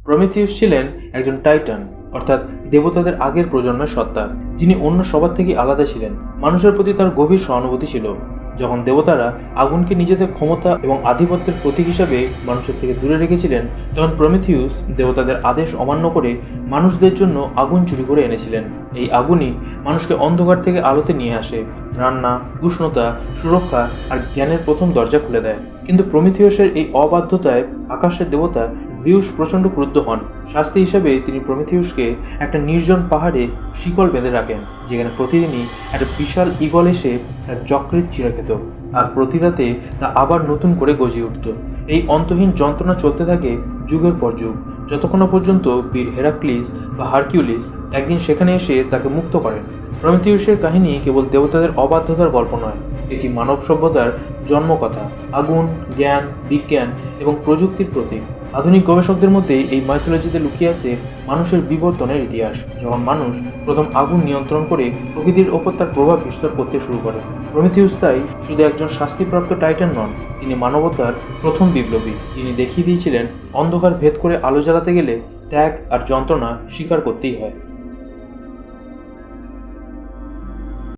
Prometheus ছিলেন একজন Titan, অর্থাৎ দেবতাদের আগের প্রজন্মের সত্তা, যিনি অন্য সবার থেকে আলাদা ছিলেন। মানুষের প্রতি তার গভীর সহানুভূতি ছিল। যখন দেবতারা আগুনকে নিজেদের ক্ষমতা এবং আধিপত্যের প্রতীক হিসাবে মানুষের থেকে দূরে রেখেছিলেন, তখন প্রমিথিউস দেবতাদের আদেশ অমান্য করে মানুষদের জন্য আগুন চুরি করে এনেছিলেন। এই আগুনই মানুষকে অন্ধকার থেকে আলোতে নিয়ে আসে, রান্না, উষ্ণতা, সুরক্ষা আর জ্ঞানের প্রথম দরজা খুলে দেয়। কিন্তু প্রমিথিউসের এই অবাধ্যতায় আকাশের দেবতা জিউস প্রচণ্ড ক্রুদ্ধ হন। শাস্তি হিসাবে তিনি প্রমিথিউসকে একটা নির্জন পাহাড়ে শিকল বেঁধে রাখেন, যেখানে প্রতিদিনই একটা বিশাল ঈগল এসে তার যকৃৎ চিরে খেত, আর প্রতি রাতে তা আবার নতুন করে গজিয়ে উঠত। এই অন্তহীন যন্ত্রণা চলতে থাকে যুগের পর যুগ, যতক্ষণ পর্যন্ত বীর হেরাক্লিস বা হারকিউলিস একদিন সেখানে এসে তাকে মুক্ত করেন। প্রমিথিউসের কাহিনী কেবল দেবতাদের অবাধ্যতার গল্প নয়, এটি মানব সভ্যতার জন্মকথা, আগুন, জ্ঞান, বিজ্ঞান এবং প্রযুক্তির প্রতীক। আধুনিক গবেষকদের মধ্যে এই মাইথোলজিতে লুকিয়ে আছে মানুষের বিবর্তনের ইতিহাস, যখন মানুষ প্রথম আগুন নিয়ন্ত্রণ করে প্রকৃতির ওপর তার প্রভাব বিস্তার করতে শুরু করে। প্রমিথিউস তাই শুধু একজন শাস্তিপ্রাপ্ত টাইটান নন, তিনি মানবতার প্রথম বিপ্লবী, যিনি দেখিয়ে দিয়েছিলেন অন্ধকার ভেদ করে আলো জ্বালাতে গেলে ত্যাগ আর যন্ত্রণা স্বীকার করতেই হয়।